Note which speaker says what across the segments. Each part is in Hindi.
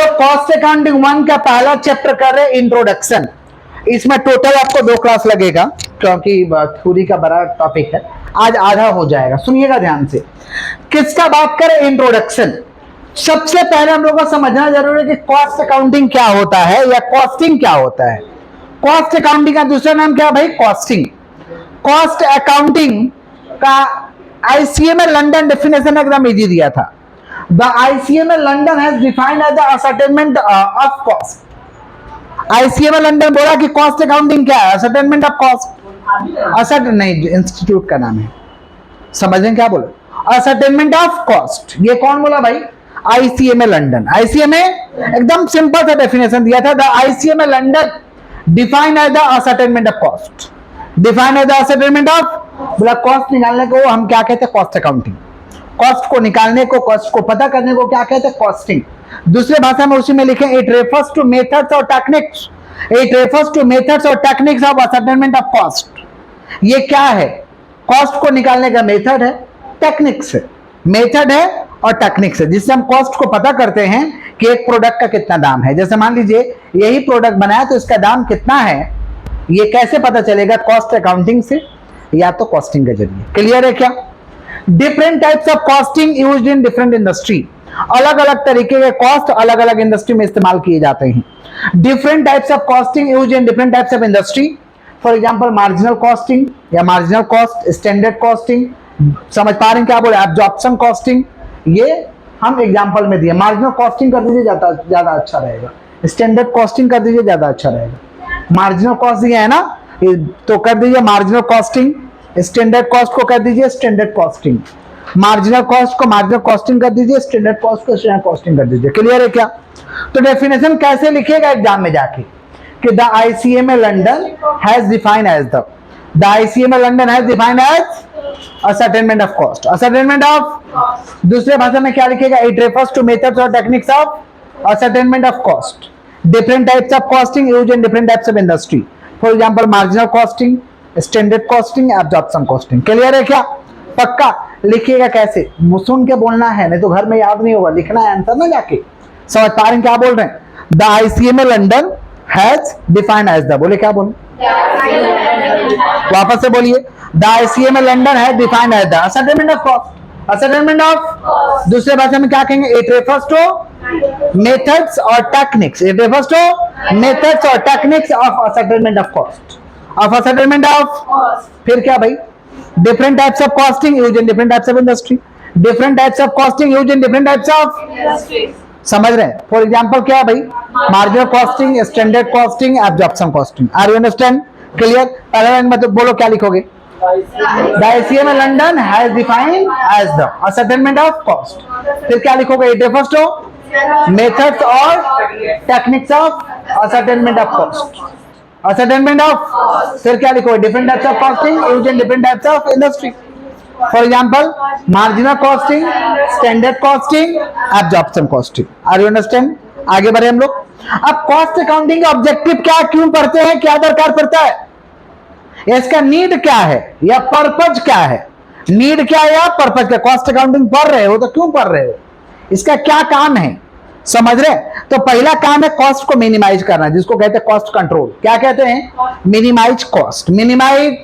Speaker 1: लोग कॉस्ट अकाउंटिंग 1 का पहला चैप्टर कर रहे हैं, इंट्रोडक्शन। इसमें टोटल आपको 2 क्लास लगेगा क्योंकि थ्योरी का बड़ा टॉपिक है, आज आधा हो जाएगा। सुनिएगा ध्यान से, किसका बात करें? इंट्रोडक्शन। सबसे पहले हम लोगों को समझना जरूरी है कि कॉस्ट अकाउंटिंग क्या होता है या कॉस्टिंग क्या होता है। कॉस्ट अकाउंटिंग का दूसरा नाम क्या है भाई? कॉस्टिंग। कॉस्ट अकाउंटिंग का आईसीएमए लंदन डेफिनेशन एकदम इजी दिया था। The ICMA London has defined as the ascertainment of cost. ICMA London बोला कि कॉस्ट अकाउंटिंग क्या है? Ascertainment of cost. असर्ट नहीं, इंस्टीट्यूट का नाम है, समझें क्या बोले? Ascertainment of cost. ये कौन बोला भाई? ICMA London. आईसीएमए एकदम सिंपल सा डेफिनेशन दिया था। The ICMA London defined as the ascertainment of cost. Defined as the ascertainment of, बोला कॉस्ट निकालने को हम क्या कहते हैं? Cost accounting. कॉस्ट को निकालने को, कॉस्ट को पता करने को क्या कहते हैं? कॉस्टिंग। दूसरे भाषा में उसी में लिखें, इट रेफर्स टू मेथड्स और techniques. It refers to methods और techniques of ascertainment of cost. ये क्या है? कॉस्ट को निकालने का मेथड है, टेक्निक्स है। मेथड है और टेक्निक्स है, जिससे हम कॉस्ट को पता करते हैं कि एक प्रोडक्ट का कितना दाम है। जैसे मान लीजिए यही प्रोडक्ट बनाया तो इसका दाम कितना है, ये कैसे पता चलेगा? कॉस्ट अकाउंटिंग से या तो कॉस्टिंग के जरिए। क्लियर है क्या? Different types of costing used in different industry. अलग अलग तरीके के कॉस्ट अलग अलग इंडस्ट्री में इस्तेमाल किए जाते हैं। Different types of costing used in different types of industry. For example marginal costing या मार्जिनल कॉस्ट, स्टैंडर्ड कॉस्टिंग, समझ पा रहे हैं क्या बोले? एब्जॉर्प्शन कॉस्टिंग, ये हम एग्जांपल में दिए। मार्जिनल कॉस्टिंग कर दीजिए, ज्यादा अच्छा रहेगा। स्टैंडर्ड कॉस्टिंग कर दीजिए, ज्यादा अच्छा रहेगा। मार्जिनल कॉस्ट दिया है ना, तो कर दीजिए मार्जिनल कॉस्टिंग। स्टैंडर्ड कॉस्ट को कर दीजिए स्टैंडर्ड कॉस्टिंग। मार्जिनल कॉस्ट को मार्जिनल कॉस्टिंग कर दीजिए, स्टैंडर्ड कॉस्ट को स्टैंडर्ड कॉस्टिंग कर दीजिए। क्लियर है क्या? तो डेफिनेशन कैसे लिखेगा एग्जाम में जाके कि the ICMA London has defined as the ICMA London has defined as ascertainment of cost. Ascertainment of, दूसरे भाषा में क्या लिखेगा? इट रेफर्स टू मेथड्स और techniques of ascertainment of cost. Different types of costing used in different types of industry. For example marginal costing, standard costing, absorption costing. Clear है क्या? पक्का लिखिएगा। कैसे? सुन के बोलना है, नहीं तो घर में याद नहीं होगा, लिखना है आंसर ना जाके। समझ पा रहे हैं क्या बोल रहे हैं? The ICMA London has defined as the, बोले क्या बोले? वापस से बोलिए। The ICMA London has defined as the ascertainment of cost. Ascertainment of, दूसरे भाषा में क्या कहेंगे? इट रेफर्स टू मेथड्स और techniques. It refers to methods और techniques of ascertainment of cost, of ascertainment of. फिर क्या भाई? Different types of costing used in different types of industry. Different types of costing used in different types of industry. समझ रहे हैं? फॉर एग्जांपल क्या भाई? Marginal costing, standard costing, absorption costing. Are you understand? Clear? पहले लाइन में तो बोलो क्या लिखोगे? The ICMA London has defined as the ascertainment of cost. फिर क्या लिखोगे? इट रेफर्स टू मेथड्स और techniques of ascertainment of cost. Ascertainment of, फिर क्या लिखोगे? Different types of costing used in different types of industry. For example marginal costing, standard costing, absorption costing. Are you understand? आगे बढ़े हम लोग। अब कॉस्ट अकाउंटिंग का ऑब्जेक्टिव क्या, क्यों पढ़ते हैं, क्या दरकार पड़ता है, इसका नीड क्या है या पर्पज क्या है? नीड क्या है या पर्पज क्या? कॉस्ट अकाउंटिंग पढ़ रहे हो तो क्यों पढ़ रहे हो, इसका क्या काम है, समझ रहे? तो पहला काम है कॉस्ट को मिनिमाइज करना, जिसको कहते हैं कॉस्ट कंट्रोल। क्या कहते हैं? Minimise cost. मिनिमाइज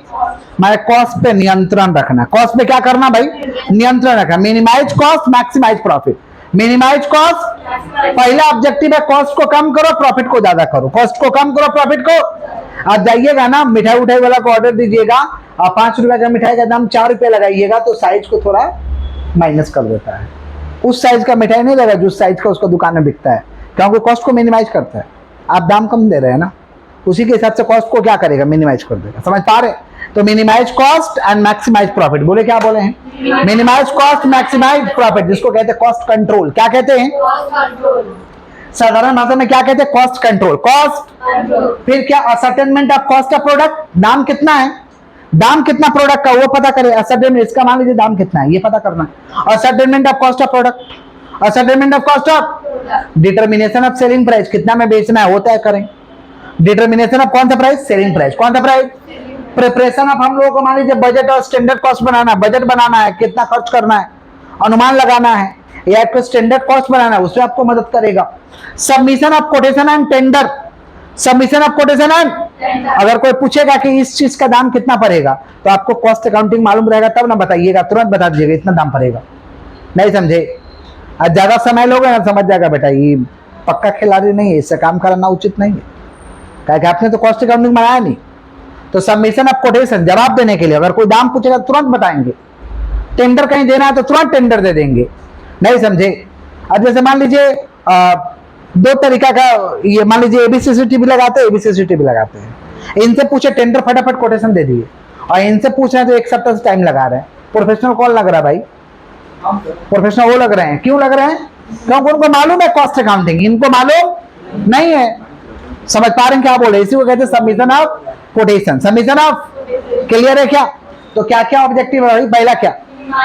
Speaker 1: माने कॉस्ट पे नियंत्रण रखना। कॉस्ट पे क्या करना भाई? नियंत्रण रखना। Minimise cost, maximise profit. Minimise cost, पहला ऑब्जेक्टिव है कॉस्ट को कम करो, प्रॉफिट को ज्यादा करो। कॉस्ट को कम करो, प्रॉफिट को। आप जाइएगा ना मिठाई उठाई वाला को ऑर्डर दीजिएगा, आप 5 रुपए का मिठाई का दाम 4 रुपए लगाइएगा तो साइज को थोड़ा माइनस कर देता है। उस साइज का मिठाई नहीं लगा जो साइज का उसका दुकान में बिकता है, क्योंकि कॉस्ट को मिनिमाइज करता है। आप दाम कम दे रहे हैं ना, उसी के हिसाब से कॉस्ट को क्या करेगा? मिनिमाइज कर देगा। समझ पा रहे? तो minimise cost and maximise profit. बोले क्या बोले हैं? मिनिमाइज कॉस्ट, मैक्सिमाइज प्रॉफिट, जिसको कहते हैं कॉस्ट कंट्रोल। क्या कहते हैं? साधारण भाषा में क्या कहते हैं? Cost control. कॉस्ट, फिर क्या? Ascertainment of cost of product. दाम कितना है, दाम कितना प्रोडक्ट का वो पता करें। असर्टेनमेंट, इसका मान लीजिए दाम कितना है ये पता करना है। Ascertainment of cost of product. Ascertainment of cost of, determination of selling price, कितना में बेचना है वो तय करें। डिटर्मिनेशन ऑफ कौन सा प्राइस? Selling price. कौन सा प्राइस? प्रिपरेशन ऑफ, हम लोगों को मान लीजिए बजट और स्टैंडर्ड कॉस्ट बनाना है, बजट बनाना है, कितना खर्च करना है, अनुमान लगाना है। या आपको स्टैंडर्ड कॉस्ट बनाना है, उसमें आपको मदद करेगा। Submission of quotation and tender, submission of quotation and, अगर कोई पूछेगा कि इस चीज का दाम कितना पड़ेगा तो आपको कॉस्ट अकाउंटिंग मालूम रहेगा तब ना बताइएगा, तुरंत बता दीजिएगा इतना दाम पड़ेगा। नहीं समझे? आज ज्यादा समय लोगे ना समझ जाएगा बेटा ये पक्का खिलाड़ी नहीं है, इससे काम कराना उचित नहीं है, क्योंकि आपने तो कॉस्ट अकाउंटिंग बनाया नहीं। तो सबमिशन ऑफ कोटेशन, जवाब देने के लिए, अगर कोई दाम पूछेगा तुरंत बताएंगे। टेंडर कहीं देना है तो तुरंत टेंडर दे देंगे। नहीं समझे? अब जैसे मान लीजिए दो तरीका का, ये मान लीजिए एबीसीसीटी भी लगाते हैं, एबीसीसीटी भी लगाते हैं। इनसे पूछे टेंडर फटाफट कोटेशन दे दिए, और इनसे पूछ रहे हैं तो एक सप्ताह से टाइम लगा रहे हैं। प्रोफेशनल कौन लग रहा है भाई? प्रोफेशनल वो लग रहे हैं। क्यों लग रहे हैं? क्योंकि उनको मालूम है कॉस्ट अकाउंटिंग, इनको मालूम नहीं है। समझ पा रहे हैं क्या बोले? इसी को कहते हैं submission of quotation. Submission of, clear है क्या? तो क्या क्या ऑब्जेक्टिव है? पहला क्या?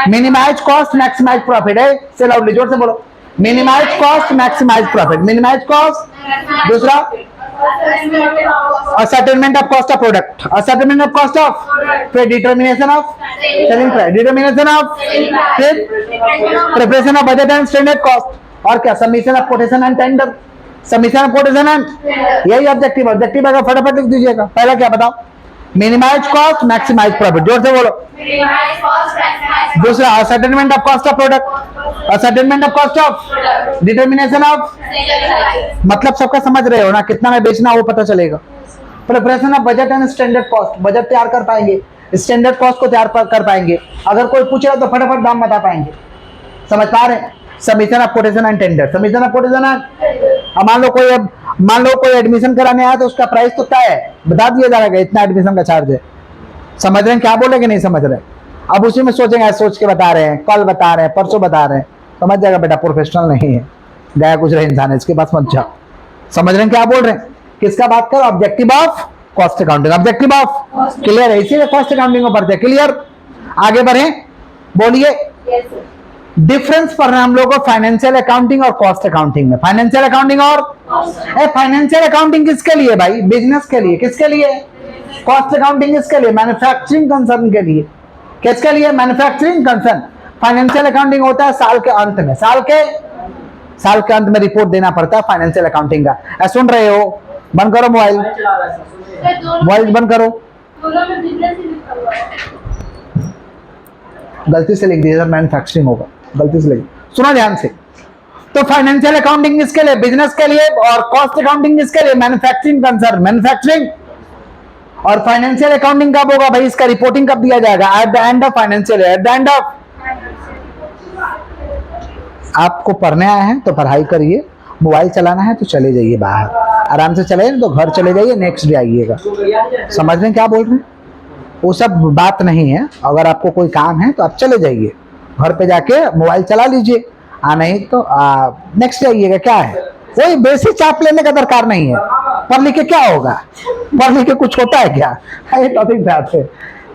Speaker 1: मिनिमाइज कॉस्ट मैक्सिमाइज प्रॉफिट है। से लाउडली जोर से बोलो, minimise cost maximise profit. Minimise cost, दूसरा ascertainment of cost of product, ascertainment of cost of, फिर determination of selling price, determination of, फिर preparation of budget and standard cost, और क्या? submission of quotation and tender, submission of quotation and, यही ऑब्जेक्टिव। ऑब्जेक्टिव अगर फटाफट लिख दीजिएगा। पहला क्या बताओ? मिनिमाइज कॉस्ट मैक्सिमाइज प्रॉफिट, जोर से बोलो। दूसरा ascertainment of cost of product, ascertainment of cost of, determination of, मतलब सबका समझ रहे हो ना, कितना में बेचना वो पता चलेगा। Preparation of budget and standard cost, budget तैयार कर पाएंगे, स्टैंडर्ड कॉस्ट को तैयार कर पाएंगे। अगर कोई पूछेगा तो फटाफट दाम बता पाएंगे। समझ पा रहे हैं? Submission of quotation and tender, submission of quotation and, मान लो कोई एडमिशन कराने आया तो उसका प्राइस तो क्या है बता दिया जाएगा, इतना एडमिशन का चार्ज है। समझ रहे हैं क्या बोलेंगे? नहीं समझ रहे? अब उसी में सोचेंगे, सोच के बता रहे हैं, कल बता रहे हैं, परसों बता रहे हैं, समझ जाएगा बेटा प्रोफेशनल नहीं है, गया गुजरा इंसान है, इसके पास मत जाओ। समझ रहे हैं क्या बोल रहे हैं? किसका बात करो? Objective of cost accounting, objective of, clear है? इसीलिए कॉस्ट अकाउंटिंग को पढ़ते हैं। क्लियर? आगे बढ़े, बोलिए। डिफरेंस पर हम लोगों को फाइनेंशियल अकाउंटिंग और कॉस्ट अकाउंटिंग में, फाइनेंशियल अकाउंटिंग और फाइनेंशियल अकाउंटिंग किसके लिए भाई? बिजनेस के लिए। किसके लिए? कॉस्ट अकाउंटिंग किसके लिए? मैन्युफैक्चरिंग कंसर्न के लिए। किसके लिए? Manufacturing concern. फाइनेंशियल अकाउंटिंग होता है साल के अंत में, साल के अंत में रिपोर्ट देना पड़ता है फाइनेंशियल अकाउंटिंग का। सुन रहे हो? बंद करो मोबाइल, मोबाइल बंद करो। गलती से लिख दिया, मैन्युफैक्चरिंग होगा, गलती से लिख। सुनो ध्यान से। तो फाइनेंशियल अकाउंटिंग किसके लिए? बिजनेस के लिए। और कॉस्ट अकाउंटिंग किसके लिए? Manufacturing concern, manufacturing. और फाइनेंशियल अकाउंटिंग कब होगा भाई? इसका रिपोर्टिंग कब दिया जाएगा? Eight the end of financial year, eight the end of. आपको पढ़ने आए हैं तो पढ़ाई करिए, मोबाइल चलाना है तो चले जाइए बाहर, आराम से चले तो घर चले जाइए, नेक्स्ट डे आइएगा। समझ रहे हैं क्या बोल रहे हैं? वो सब बात नहीं है। अगर आपको कोई काम है तो आप चले जाइए, घर पे जाके मोबाइल चला लीजिए, नहीं तो नेक्स्ट डे आइएगा। क्या है? कोई बेसिक चाप लेने का दरकार नहीं है। पढ़ लिख के क्या होगा? पढ़ लिख के कुछ होता है क्या? ये टॉपिक पे आते हैं।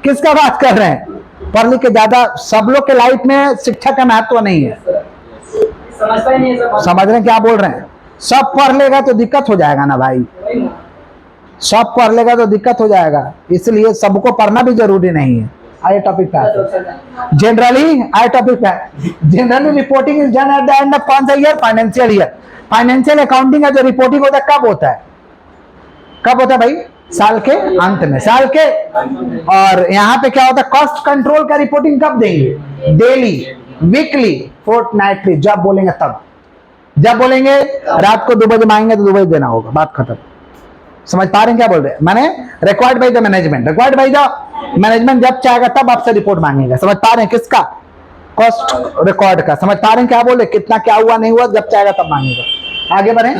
Speaker 1: किसका बात कर रहे हैं? पढ़ लिख के ज्यादा सब लोग के लाइफ में शिक्षा का महत्व नहीं है। समझ रहे हैं क्या बोल रहे हैं? सब पढ़ लेगा तो दिक्कत हो जाएगा ना भाई, सब पढ़ लेगा तो दिक्कत हो जाएगा, इसलिए सबको पढ़ना भी जरूरी नहीं है। आए टॉपिक पे। जनरली आए टॉपिक पे। Generally reporting is done at the end of कौन सा year? Financial year. Financial accounting का जो रिपोर्टिंग होता है कब होता है? कब होता है भाई? साल के अंत में, साल के। और यहाँ पे क्या होता है? कॉस्ट कंट्रोल का रिपोर्टिंग कब देंगे? डेली, वीकली, फोर्टनाइटली, जब बोलेंगे तब। जब बोलेंगे रात को 2 बजे मांगेंगे तो 2 बजे देना होगा, बात खत्म। समझ पा रहे हैं क्या बोल रहे हैं? मैंने required by the management, required by the management, जब चाहेगा तब आपसे रिपोर्ट मांगेगा। समझ पा रहे हैं? किसका? कॉस्ट रिकॉर्ड का। समझ पा रहे हैं क्या बोले? कितना क्या हुआ नहीं हुआ, जब चाहेगा तब मांगेगा। आगे बढ़े।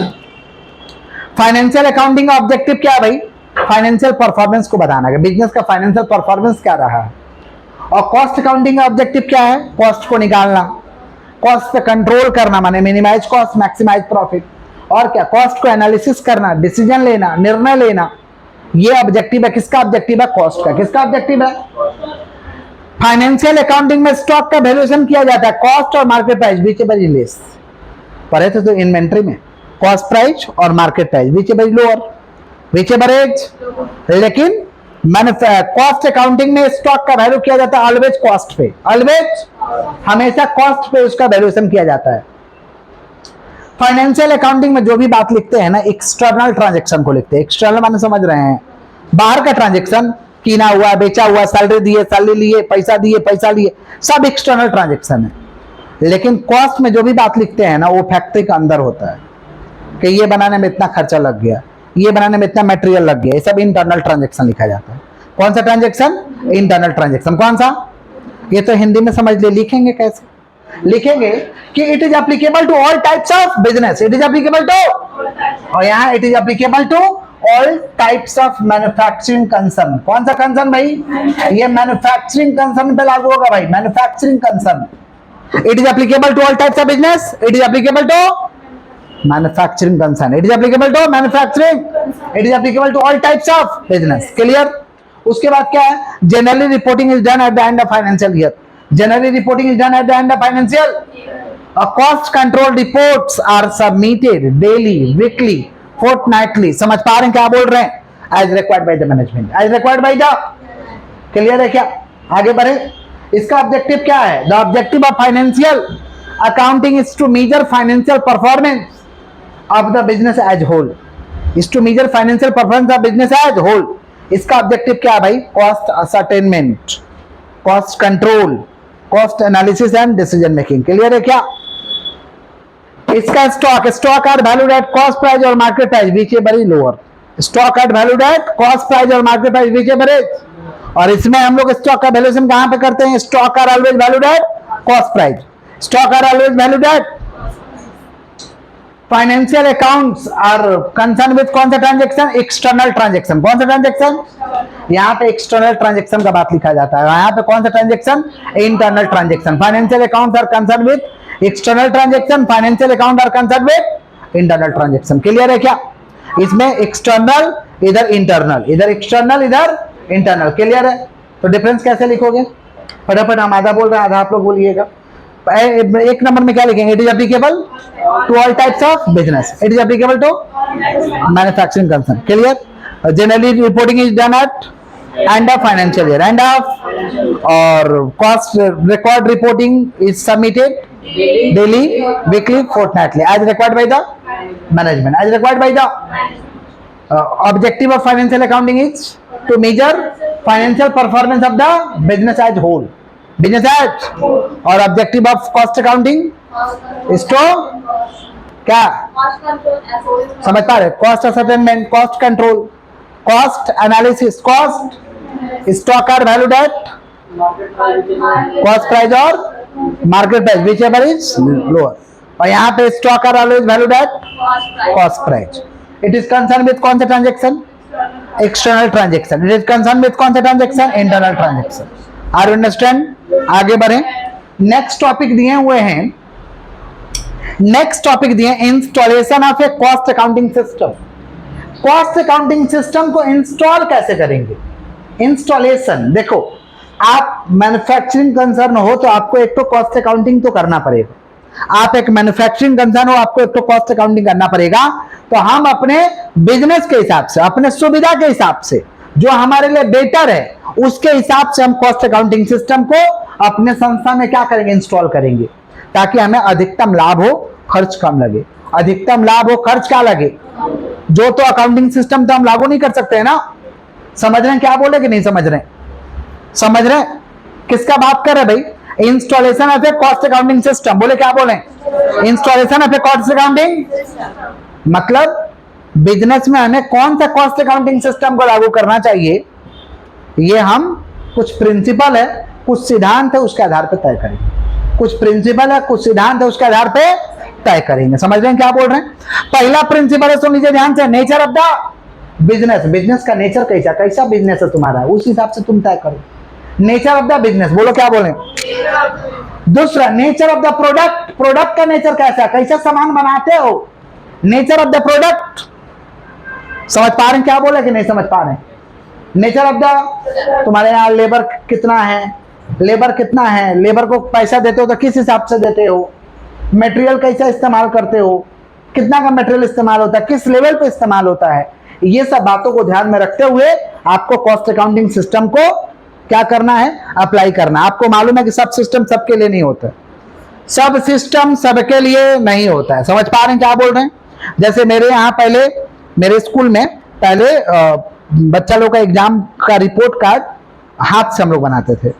Speaker 1: फाइनेंशियल अकाउंटिंग का ऑब्जेक्टिव क्या है भाई? फाइनेंशियल परफॉर्मेंस को बताना है, बिजनेस का फाइनेंशियल परफॉर्मेंस क्या रहा है। और कॉस्ट अकाउंटिंग का ऑब्जेक्टिव क्या है? कॉस्ट को निकालना, कॉस्ट पे कंट्रोल करना, माने मिनिमाइज कॉस्ट मैक्सिमाइज प्रॉफिट। और क्या? कॉस्ट को एनालिसिस करना, डिसीजन लेना, निर्णय लेना, ये ऑब्जेक्टिव है। किसका ऑब्जेक्टिव है? कॉस्ट का। किसका ऑब्जेक्टिव है? फाइनेंशियल अकाउंटिंग में स्टॉक का वैल्यूएशन किया जाता है, कॉस्ट और मार्केट प्राइस बीच बड़ी लेस। पढ़े थे तो इन्वेंट्री में cost price or market price बीच बड़ी लोअर, बीच एवरेज, लेकिन कॉस्ट अकाउंटिंग में स्टॉक का वैल्यू किया जाता है ऑलवेज कॉस्ट पे, ऑलवेज हमेशा कॉस्ट पे उसका वैल्यूएशन किया जाता है। फाइनेंशियल अकाउंटिंग में जो भी बात लिखते हैं ना, एक्सटर्नल ट्रांजैक्शन को लिखते हैं। एक्सटर्नल माने समझ रहे हैं, बाहर का ट्रांजैक्शन, कीना हुआ, बेचा हुआ, सैलरी दिए, सैलरी लिए, पैसा लिए, सब एक्सटर्नल ट्रांजैक्शन है। लेकिन कॉस्ट में जो भी बात लिखते हैं ना, वो फैक्ट्री के अंदर होता है कि ये बनाने में इतना खर्चा लग गया, ये बनाने में इतना मटेरियल लग गया, ये सब इंटरनल ट्रांजैक्शन लिखा जाता है। कौन सा ट्रांजैक्शन? Internal transaction. कौन सा? ये तो हिंदी में समझ ले, लिखेंगे कैसे? लिखेंगे कि it is applicable to all types of business, it is applicable to, और यहाँ it is applicable to all types of manufacturing concern. कौन सा कंसर्न भाई? ये मैन्युफैक्चरिंग कंसर्न पे लागू होगा भाई, manufacturing concern. It is applicable to all types of business, it is applicable to manufacturing concern, it is applicable to manufacturing, it is applicable to all types of business. Clear? उसके बाद क्या है? Generally reporting is done at the end of financial year, generally reporting is done at the end of financial. Cost control reports are submitted daily, weekly, fortnightly. समझ पा रहे हैं क्या बोल रहे हैं? As required by the management, as required by the. Clear है क्या? आगे बढ़े। इसका ऑब्जेक्टिव क्या है? The objective of financial accounting is to measure financial performance of the business as whole, is to measure financial performance of business as whole। इसका ऑब्जेक्टिव क्या है भाई? Cost ascertainment, cost control, cost analysis and decision making. Clear है क्या? इसका stock are valued at cost price or market price whichever is lower, stock are valued at cost price or market price whichever is. और इसमें हम लोग स्टॉक का वैल्यूएशन कहां पे करते हैं? Stock are always valued at cost price, stock are always valued at. Financial accounts are concern with कौन सा ट्रांजैक्शन? External transaction. कौन सा ट्रांजैक्शन? यहाँ पे एक्सटर्नल ट्रांजैक्शन का बात लिखा जाता है, यहाँ पे कौन सा transaction? Internal transaction. Financial accounts are concern with external transaction, financial account are concern with internal transaction. Clear है क्या? इसमें एक्सटर्नल इधर इंटरनल, इधर एक्सटर्नल इधर इंटरनल। क्लियर है? तो डिफरेंस कैसे लिखोगे? फटाफट, हम आधा बोल रहे हैं, आधा आप लोग बोलिएगा। एक नंबर में क्या लिखेंगे? It is applicable to all types of business, it is applicable to manufacturing concern. Clear? Generally reporting is done at end of financial year, end of, और cost record reporting is submitted daily, weekly, fortnightly as required by the management, as required by the. Objective of financial accounting is to measure financial performance of the business as whole, business as. और objective of cost accounting is to क्या? समझ पा रहे? Cost ascertainment, cost control, cost analysis, cost, stock are valued at cost price or market price whichever is lower, और यहाँ पे stock are always valued at cost price. It is concern with कौन सा transaction? External transaction. It is concern with कौन सा transaction? Internal transaction. Are you understand? आगे बढ़े। नेक्स्ट टॉपिक दिए हुए हैं, नेक्स्ट टॉपिक दिए installation of a cost accounting system. Cost accounting system को इंस्टॉल कैसे करेंगे? इंस्टॉलेशन, देखो, आप मैन्युफैक्चरिंग कंसर्न हो तो आपको एक तो कॉस्ट अकाउंटिंग तो करना पड़ेगा। आप एक मैन्युफैक्चरिंग कंसर्न हो, आपको एक तो कॉस्ट अकाउंटिंग करना पड़ेगा। तो हम अपने बिजनेस के हिसाब से, अपने सुविधा के हिसाब से, जो हमारे लिए बेटर है, उसके हिसाब से हम कॉस्ट अकाउंटिंग सिस्टम को अपने संस्था में क्या करेंगे? इंस्टॉल करेंगे, ताकि हमें अधिकतम लाभ हो, खर्च कम लगे। अधिकतम लाभ हो, खर्च क्या लगे? जो तो अकाउंटिंग सिस्टम तो हम लागू नहीं कर सकते है ना। समझ रहे हैं क्या बोले कि नहीं समझ रहे? समझ रहे? किसका बात कर रहे भाई? Installation of a cost accounting system. बोले क्या बोले? Installation of a cost accounting, मतलब बिजनेस में हमें कौन सा कॉस्ट अकाउंटिंग सिस्टम को लागू करना चाहिए, ये हम कुछ प्रिंसिपल है, कुछ सिद्धांत है, उसके आधार पर तय करेंगे। कुछ प्रिंसिपल है, कुछ सिद्धांत है, उसके आधार पे तय करेंगे। समझ रहे हैं क्या बोल रहे हैं? पहला प्रिंसिपल है, सुन लीजिए ध्यान से, nature of the business. Business का नेचर कैसा, कैसा बिजनेस है तुम्हारा, उस हिसाब से तुम तय करो। नेचर ऑफ द बिजनेस, बोलो क्या बोले? दूसरा, nature of the product. Product का नेचर कैसा, कैसा सामान बनाते हो, नेचर ऑफ द प्रोडक्ट। समझ पा रहे हैं क्या बोले कि नहीं समझ पा रहे? नेचर ऑफ द, तुम्हारे यहाँ लेबर कितना है, लेबर कितना है, लेबर को पैसा देते हो तो किस हिसाब से देते हो, मटेरियल कैसा इस्तेमाल करते हो, कितना का मटेरियल इस्तेमाल होता है, किस लेवल पे इस्तेमाल होता है, ये सब बातों को ध्यान में रखते हुए आपको कॉस्ट अकाउंटिंग सिस्टम को क्या करना है, अप्लाई करना। आपको मालूम है कि सब सिस्टम सबके लिए नहीं होता, सब सिस्टम सबके लिए नहीं होता है। समझ पा रहे हैं क्या बोल रहे हैं? जैसे मेरे यहाँ पहले, मेरे स्कूल में पहले बच्चा लोग का एग्जाम का रिपोर्ट कार्ड हाथ से हम लोग बनाते थे,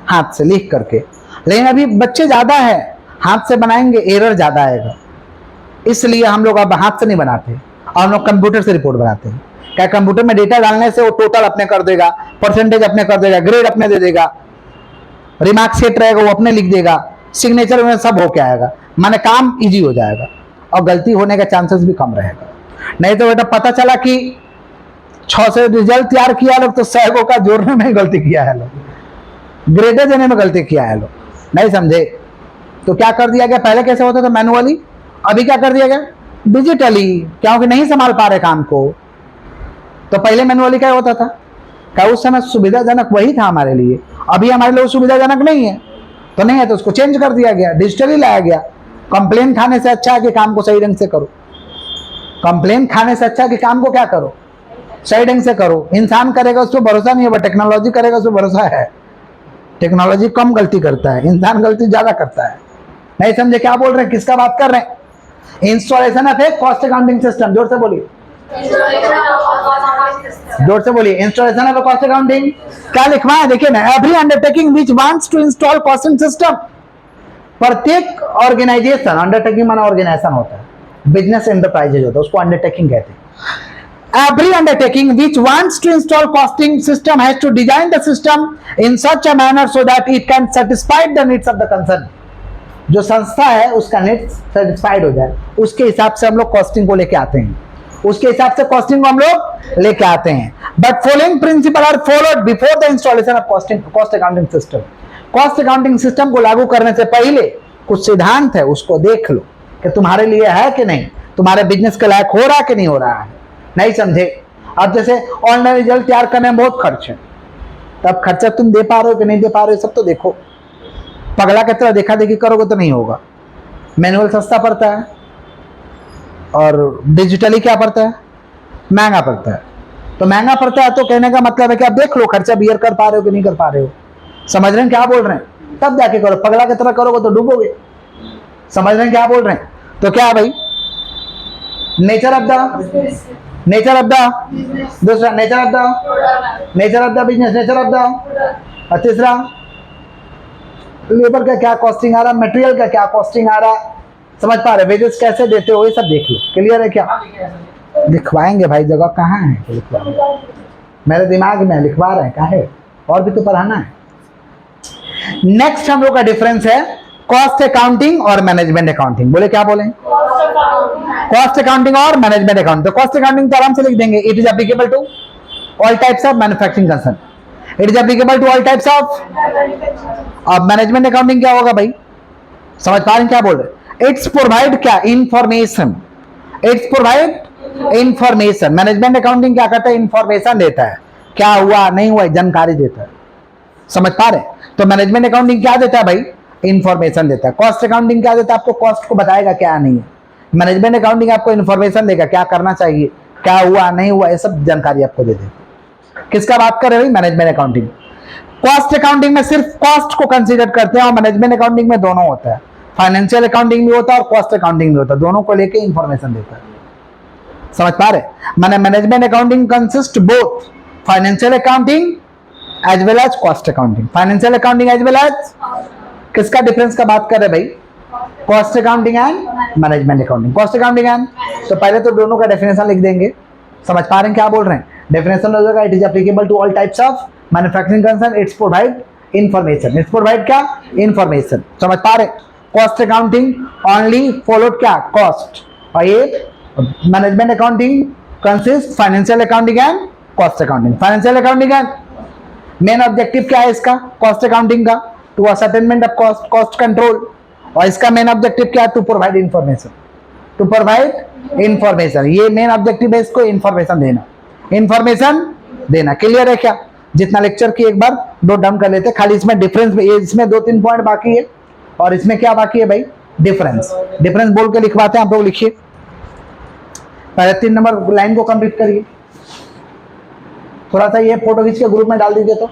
Speaker 1: हाथ से लिख करके। लेकिन अभी बच्चे ज्यादा है, हाथ से बनाएंगे एरर ज्यादा आएगा, इसलिए हम लोग अब हाथ से नहीं बनाते और हम लोग कंप्यूटर से रिपोर्ट बनाते हैं। क्या कंप्यूटर में डेटा डालने से वो टोटल अपने कर देगा, परसेंटेज अपने कर देगा, ग्रेड अपने दे देगा, रिमार्क सेट रहेगा वो अपने लिख देगा, सिग्नेचर में सब होके आएगा, माने काम इजी हो जाएगा और गलती होने का चांसेस भी कम रहेगा। नहीं तो बेटा पता चला कि 6 से रिजल्ट तैयार किया लोग तो 100 का जोड़ने में गलती किया है लोग, ग्रेडे देने में गलती किया है लोग, नहीं समझे? तो क्या कर दिया गया, पहले कैसे होता था मैनुअली, अभी क्या कर दिया गया डिजिटली, क्योंकि नहीं संभाल पा रहे काम को। तो पहले मैनुअली क्या होता था, क्या उस समय सुविधाजनक वही था हमारे लिए, अभी हमारे लिए सुविधाजनक नहीं है, तो नहीं है तो उसको चेंज कर दिया गया, डिजिटली लाया गया। कंप्लेन खाने से अच्छा है कि काम को सही ढंग से करो, कंप्लेन खाने से अच्छा है कि काम को क्या करो, सही ढंग से करो। इंसान करेगा उस पर भरोसा नहीं है, टेक्नोलॉजी करेगा उस पर भरोसा है। टेक्नोलॉजी कम गलती करता है, इंसान गलती ज्यादा करता है। नहीं समझे क्या बोल रहे हैं, किसका बात कर रहे हैं? Installation of a cost accounting system, जोर से बोलिए, जोर से बोलिए, installation of a cost accounting. क्या लिखवा है देखिए ना, every undertaking which wants to install costing system. प्रत्येक ऑर्गेनाइजेशन, अंडरटेकिंग माना ऑर्गेनाइजेशन होता है, बिजनेस एंटरप्राइजेज होता है, उसको अंडरटेकिंग कहते हैं। Every undertaking which wants to install costing system has to design the system in such a manner so that it can satisfy the needs of the concern। जो संस्था है उसका नीड्स सेटिस्फाइड हो जाए, उसके हिसाब से हम लोग कॉस्टिंग को लेके आते हैं, उसके हिसाब से कॉस्टिंग को हम लोग लेके आते हैं। But following principle are followed before the installation of cost accounting system. Cost accounting system को लागू करने से पहले कुछ सिद्धांत है, उसको देख लो कि तुम्हारे लिए है कि नहीं, तुम्हारे बिजनेस के लायक हो रहा है कि नहीं हो रहा है। नहीं समझे? अब जैसे ऑनलाइन रिजल्ट तैयार करने में बहुत खर्च है, तब खर्चा तुम दे पा रहे हो कि नहीं दे पा रहे हो सब तो देखो। पगला की तरह देखा देखी करोगे तो नहीं होगा। मैनुअल सस्ता पड़ता है और डिजिटली क्या पड़ता है, महंगा पड़ता है। तो महंगा पड़ता है तो कहने का मतलब है कि आप देख लो खर्चा बियर कर पा रहे हो कि नहीं कर पा रहे हो। समझ रहे हैं क्या बोल रहे हैं? तब जाके करो, पगला की तरह करोगे तो डूबोगे। समझ रहे हैं क्या बोल रहे हैं? तो क्या है भाई, नेचर ऑफ द दूसरा nature of the business, nature of the, और तीसरा लेबर का क्या कॉस्टिंग आ रहा, मटेरियल का क्या कॉस्टिंग आ रहा, समझ पा रहे, वेजेस कैसे देते हो, ये सब देख लो। क्लियर है क्या? लिखवाएंगे भाई, जगह कहाँ है लिखवाएंगे, मेरे दिमाग में लिखवा रहे हैं, क्या है और भी तो पढ़ाना है। नेक्स्ट हम लोग का डिफरेंस है कॉस्ट अकाउंटिंग और मैनेजमेंट अकाउंटिंग। बोले क्या बोले? कॉस्ट अकाउंटिंग और मैनेजमेंट अकाउंटिंग। तो कॉस्ट अकाउंटिंग तो आराम से लिख देंगे, it is applicable to all types of manufacturing concern, it is applicable to all types of. अब मैनेजमेंट अकाउंटिंग क्या होगा भाई, समझ पा रहे हैं क्या बोल रहे? इट्स प्रोवाइड क्या, information, it's provide information. Management accounting क्या करता है, इंफॉर्मेशन देता है, क्या हुआ नहीं हुआ जानकारी देता है। समझ पा रहे? तो मैनेजमेंट अकाउंटिंग क्या देता है भाई, इंफॉर्मेशन देता है। कॉस्ट अकाउंटिंग क्या देता है, आपको कॉस्ट को बताएगा क्या नहीं है। मैनेजमेंट अकाउंटिंग आपको इंफॉर्मेशन देगा, क्या करना चाहिए, क्या हुआ नहीं हुआ, ये सब जानकारी आपको दे देगा। किसका बात कर रहे हैं भाई, मैनेजमेंट अकाउंटिंग। कॉस्ट अकाउंटिंग में सिर्फ कॉस्ट को कंसीडर करते हैं और मैनेजमेंट अकाउंटिंग में दोनों होता है, फाइनेंशियल अकाउंटिंग भी होता है और कॉस्ट अकाउंटिंग भी होता है, दोनों को लेके इंफॉर्मेशन देता है। समझ पा रहे? मैंने management accounting consist both financial accounting as well as cost accounting, financial accounting as well as. किसका डिफरेंस का बात कर रहे भाई, cost accounting and management accounting. Cost accounting and, तो पहले तो दोनों का डेफिनेशन लिख देंगे। समझ पा रहे हैं क्या बोल रहे हैं? डेफिनेशन हो जाएगा, it is applicable to all types of manufacturing concern, it's provide information, it's provide क्या, इंफॉर्मेशन। समझ पा रहे? कॉस्ट अकाउंटिंग ओनली फॉलोड क्या, कॉस्ट, और ये management accounting consist financial accounting and cost accounting. Financial accounting and main objective क्या है इसका, कॉस्ट अकाउंटिंग का, to ascertainment of cost, cost control, और इसका मेन ऑब्जेक्टिव क्या है, to provide information, to provide information. ये मेन ऑब्जेक्टिव है, इसको इंफॉर्मेशन देना, इंफॉर्मेशन देना। क्लियर है क्या? जितना लेक्चर की एक बार नोट डाउन कर लेते हैं, खाली इसमें डिफरेंस, इसमें 2-3 पॉइंट बाकी है और इसमें क्या बाकी है भाई, डिफरेंस। डिफरेंस बोल के लिखवाते हैं, आप लोग लिखिए, पहले 3 नंबर लाइन को कंप्लीट करिए। थोड़ा सा ये फोटो खींच के ग्रुप में डाल दीजिए तो